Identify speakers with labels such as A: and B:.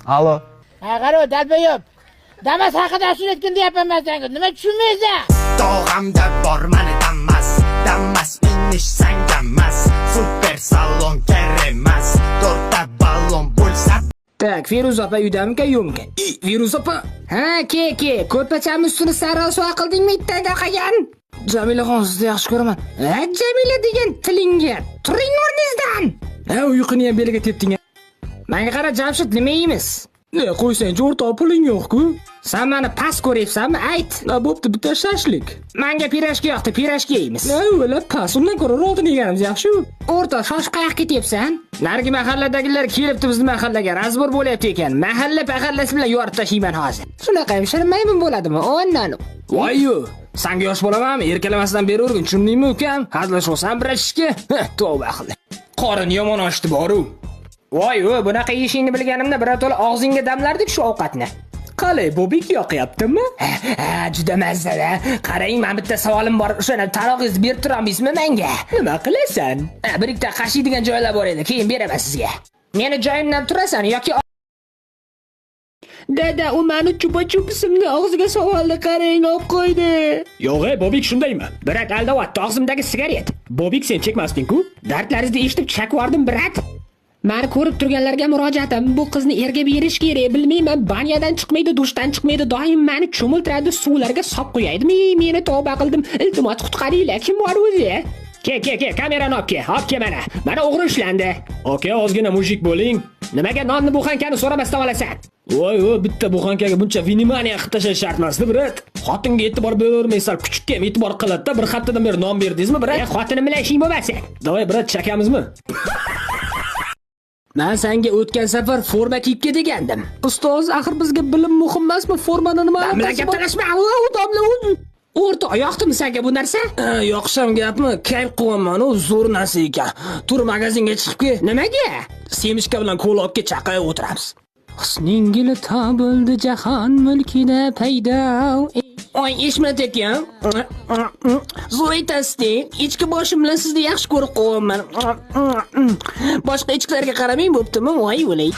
A: Alo.
B: Ha, qaro, dalbayop. Damas haqida ashula aytgin deyapman men senga. Nima tushunmaysan?
C: Tog'amda bor mani Damas inish sangamas. Super salon kerak. To'rtta ballon bo'lsa.
D: Tak, Firuz opa uydamikan yo'qmikan? Firuz opa. Ha, ke. Ko'rpachamiz ustini sarosva qildingmi ittaga qilgan? Jamilaxon, sizni yaxshi ko'raman. Ha, Jamila degan tilingga. Turing o'rningizdan. Ha, uyquni ham beliga tepding. Menga qara, Jamshid, nima yeymiz? Ne, qo'ysang, o'rtoq puling yo'q-ku. Sen meni past ko'ryapsanmi? Ayt. Ha, bo'pti, bitta shashlik. Menga pirashka yoqdi, pirashka yeymiz. Ha, o'la past, undan ko'ra ro'tin yeganimiz yaxshi. O'rtoq, shosh qayoqqa ketyapsan? Narigi mahalladagilar kelibdi bizni mahallaga, razbor bo'lyapti ekan. Mahalla pahallasi bilan yorib tashlayman hozir. Shunaqa ham shirmayman bo'ladimi? Ondan. Voy-yu. Senga yosh bolaman, erkalamasdan beri o'rgin, tushundingmi ukam? Hazillashasan birashishga. Tavba qil. Qorin yomon ochdi boru. Voy, bunaqa yeyishingni bilganimda birato'la og'zingga damlardik shu ovqatni. Qalay, bobik yoqyaptimi? Ha, juda mazza-da. Qarang, men bitta savolim bor. O'shani tarog'ingizni berib turamizmi menga? Nima qilasan? Bir ikkita qashiydigan joylar bor edi, keyin beraman sizga. Meni joyimdan turasan yoki Dada, u meni chupa-chupisimni og'ziga savolni qarang, olib qo'ydi. Yo'q, bobik shundaymi? Birat aldayapti, og'zimdagi sigaret. Bobik, sen chekmasding-ku? Dardlaringizni eshitib chakvordim, birat. Meni ko'rib turganlarga murojaatim, bu qizni erga berish kerak. Bilmayman, banyadan chiqmaydi, dushdan chiqmaydi, doim meni cho'miltiradi, suvlarga solib qo'yadi. Meni tavba qildim. Iltimos qutqaringlar, kim bor o'zi? Ke, kamerani olib kel mana. Mana o'g'ri ushlandi. Aka, ozgina mujik bo'ling. Nimaga nonni buxankani so'ramasdan olasan? Voy, bitta buxankaga buncha vнимание qilib tashlash shart emasdi, birat. Xotinga e'tibor bermaysan, kuchukka ham e'tibor qiladi-da. Bir haftadan beri non berdingizmi, birat? Xotinim bilan ishing bo'lmasa. Davay, birat, chakamizmi? Men senga o'tgan safar forma kiyib degandim. Ustoz, axir bizga bilim muhim emasmi? Formani nima? Bilan gapirashma. O'rtoq, yoqdimi senga bu narsa? Yoqisham gapmi? Kayf qilyapman, u zo'r narsa ekan. Tur magazinga chiqib kel. Nimaga? Semishka bilan ko'lobga chaqayib o'tiramiz. Husningil bo'ldi jahon mulkida paydo. Oy, Ishmat aka. Zo'r aytasiz. Ichki boshim bilan sizni yaxshi ko'rib qo'yaman. Boshqa ichkilarga qaramang bo'ptimi? Voy, o'lay.